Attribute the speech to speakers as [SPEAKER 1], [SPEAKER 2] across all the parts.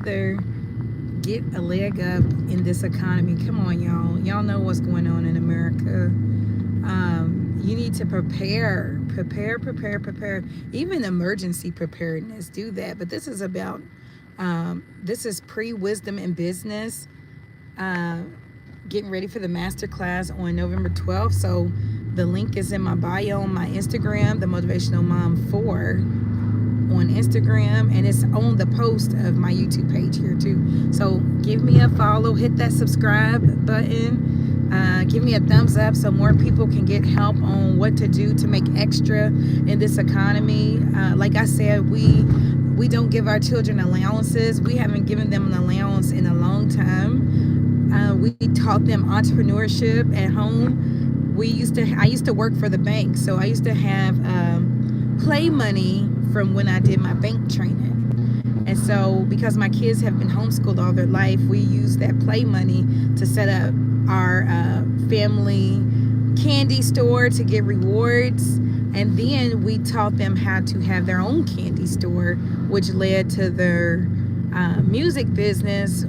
[SPEAKER 1] rather get a leg up in this economy. Come on, y'all. Y'all know what's going on in America. You need to prepare. Even emergency preparedness, do that. But this is about, this is pre-wisdom in business. Uh, Getting ready for the master class on November 12th. So the link is in my bio on my Instagram, the Motivational Mom 4 on Instagram, and it's on the post of my YouTube page here too. So give me a follow, hit that subscribe button, give me a thumbs up so more people can get help on what to do to make extra in this economy. Like I said, we don't give our children allowances. We haven't given them an allowance in a long time. We taught them entrepreneurship at home. I used to work for the bank, so I used to have play money from when I did my bank training. And so because my kids have been homeschooled all their life, we use that play money to set up our family candy store to get rewards. And then we taught them how to have their own candy store, which led to their music business.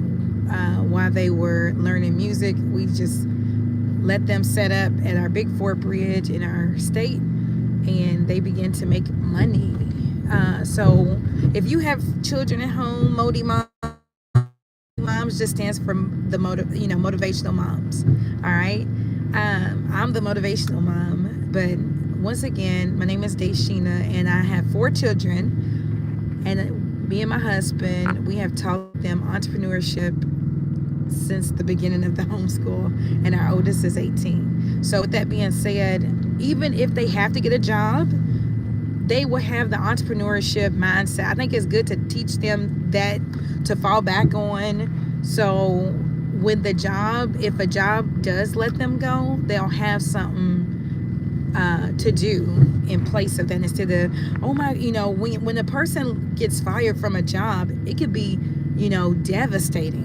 [SPEAKER 1] While they were learning music, we just let them set up at our Big Fort Bridge in our state, and they began to make money. So if you have children at home, Modi Moms just stands for the motivational moms. All right. I'm the motivational mom, but once again, my name is Deshina, and I have 4 children, and me and my husband, we have taught them entrepreneurship since the beginning of the homeschool, and our oldest is 18. So with that being said, even if they have to get a job, they will have the entrepreneurship mindset. I think it's good to teach them that to fall back on. So when if a job does let them go, they'll have something to do in place of that, instead of, oh my, when a person gets fired from a job, it could be, devastating.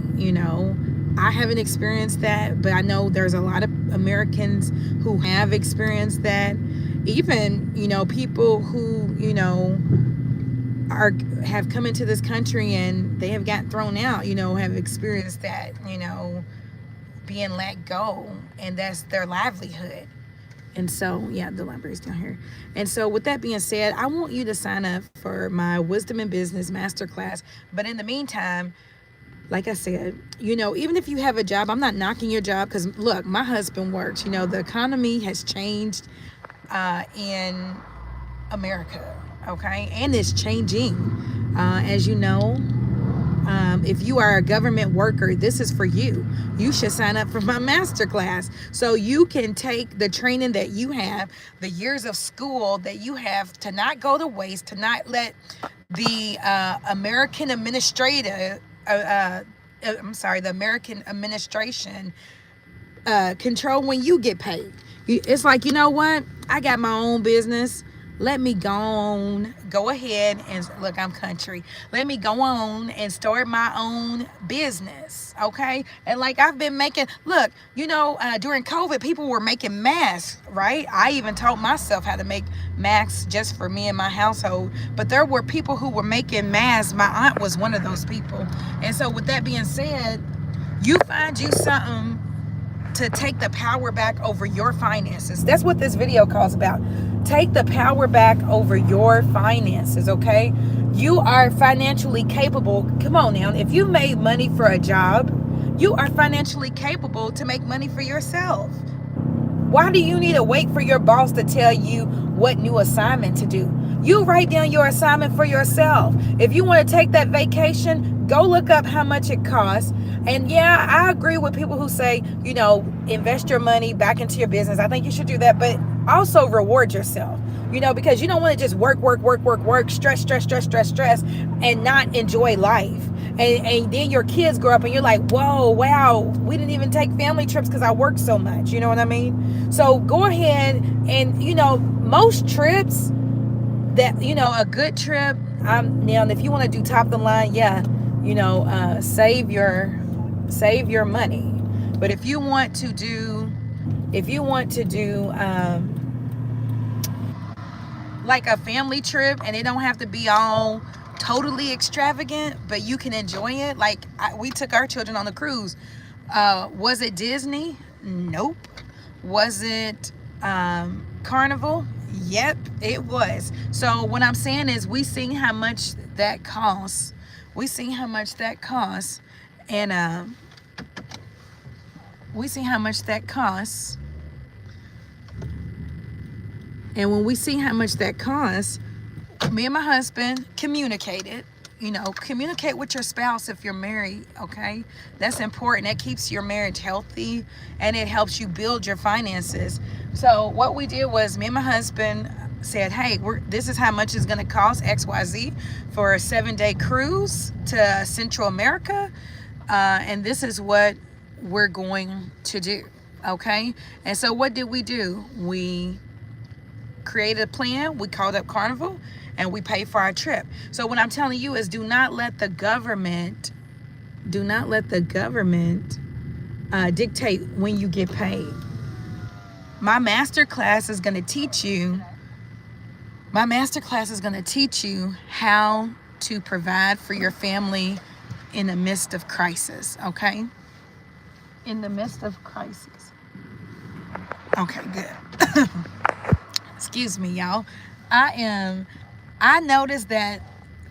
[SPEAKER 1] I haven't experienced that, but I know there's a lot of Americans who have experienced that. Even, people who, have come into this country and they have gotten thrown out, have experienced that, being let go, and that's their livelihood. And so, yeah, the library's down here. And so with that being said, I want you to sign up for my Wisdom in Business Masterclass. But in the meantime, like I said, even if you have a job, I'm not knocking your job, because look, my husband works. The economy has changed in America, okay? And it's changing. As you know, if you are a government worker, this is for you. You should sign up for my masterclass so you can take the training that you have, the years of school that you have, to not go to waste, to not let the American administration control when you get paid. It's like, you know what? I got my own business. Let me go ahead and look, I'm country. Let me go on and start my own business, okay? And like I've been making, look, during COVID, people were making masks, right? I even taught myself how to make masks just for me and my household. But there were people who were making masks. My aunt was one of those people. And so with that being said, you find you something to take the power back over your finances. That's what this video calls about. Take the power back over your finances, okay? You are financially capable. Come on now. If you made money for a job, you are financially capable to make money for yourself. Why do you need to wait for your boss to tell you what new assignment to do? You write down your assignment for yourself. If you want to take that vacation, go look up how much it costs. And yeah, I agree with people who say, invest your money back into your business. I think you should do that, but also reward yourself, because you don't want to just work, stress, and not enjoy life. And then your kids grow up and you're like, whoa, wow, we didn't even take family trips because I worked so much. You know what I mean? So go ahead and, most trips that, a good trip, now if you want to do top of the line, yeah, save your money. But if you want to do like a family trip, and it don't have to be all totally extravagant, but you can enjoy it. Like we took our children on a cruise. Was it Disney? Nope. Was it Carnival? Yep, it was. So what I'm saying is we seen how much that costs. We seen how much that costs. And we see how much that costs. And when we see how much that costs, me and my husband communicated. You know, communicate with your spouse if you're married, okay? That's important. That keeps your marriage healthy, and it helps you build your finances. So what we did was me and my husband said, hey, this is how much it's going to cost XYZ for a 7-day cruise to Central America. And this is what we're going to do, okay? And so what did we do? We created a plan. We called up Carnival and we paid for our trip. So what I'm telling you is do not let the government dictate when you get paid. My master class is going to teach you how to provide for your family in the midst of crisis, okay? In the midst of crisis. Okay, good. Excuse me, y'all. I noticed that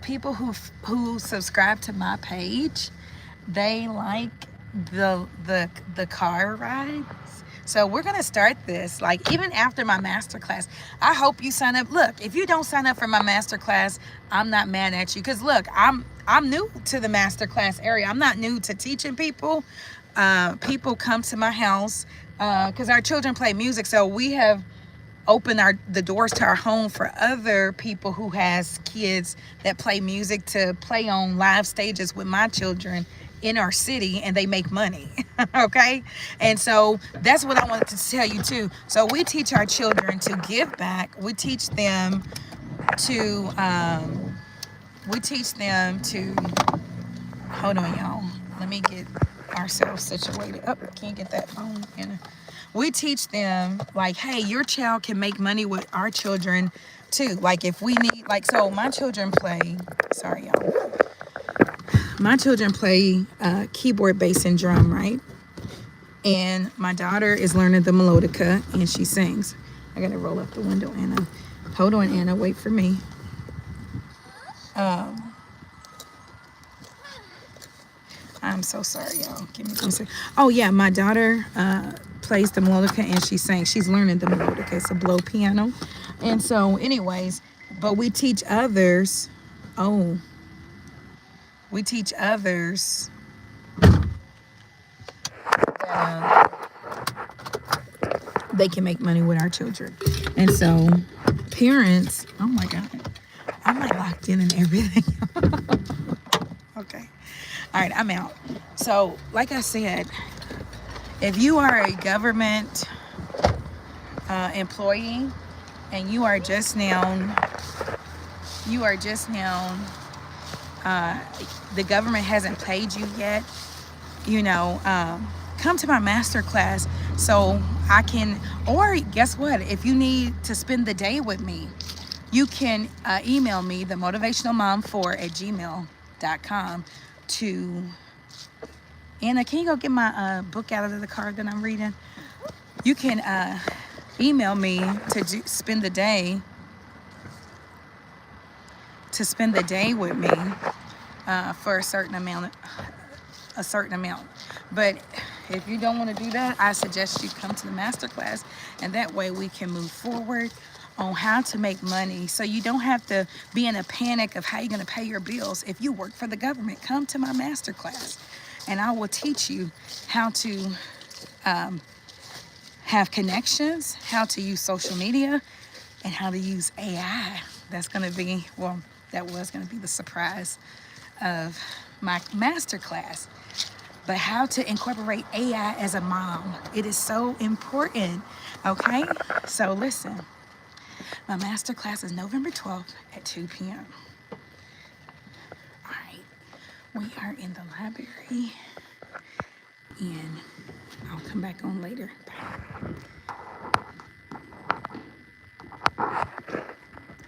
[SPEAKER 1] people who subscribe to my page, they like the car rides. So we're gonna start this, like even after my masterclass. I hope you sign up. Look, if you don't sign up for my masterclass, I'm not mad at you. Cause look, I'm new to the masterclass area. I'm not new to teaching people. People come to my house because our children play music. So we have open the doors to our home for other people who has kids that play music to play on live stages with my children in our city, and they make money. Okay, and so that's what I wanted to tell you too. So we teach our children to give back. We teach them to hold on, y'all, let me get ourselves situated. Oh, can't get that phone in. We teach them, like, hey, your child can make money with our children too. Like if we need, like, so my children play, sorry y'all, my children play keyboard, bass, and drum, right? And my daughter is learning the melodica and she sings. I gotta roll up the window, Anna. Hold on, Anna, wait for me. I'm so sorry, y'all. Give me 1 second. Oh yeah, my daughter plays the melodica and she sings. She's learning the melodica. It's a blow piano. And so anyways, but we teach others. We teach others that they can make money with our children. And so parents, oh my God, I'm like locked in and everything. Okay. All right, I'm out. So like I said, if you are a government employee and you are just now, the government hasn't paid you yet, you know, come to my master class so I can, or guess what? If you need to spend the day with me, you can email me, themotivationalmom4@gmail.com to, Anna, can you go get my book out of the car that I'm reading? You can email me to spend the day with me for a certain amount. But if you don't want to do that, I suggest you come to the masterclass, and that way we can move forward on how to make money, so you don't have to be in a panic of how you're going to pay your bills. If you work for the government, come to my masterclass, and I will teach you how to have connections, how to use social media, and how to use AI. That's going to be, well, that was going to be the surprise of my masterclass. But how to incorporate AI as a mom. It is so important, okay? So listen, my masterclass is November 12th at 2 p.m. All right, we are in the library, and I'll come back on later. Bye.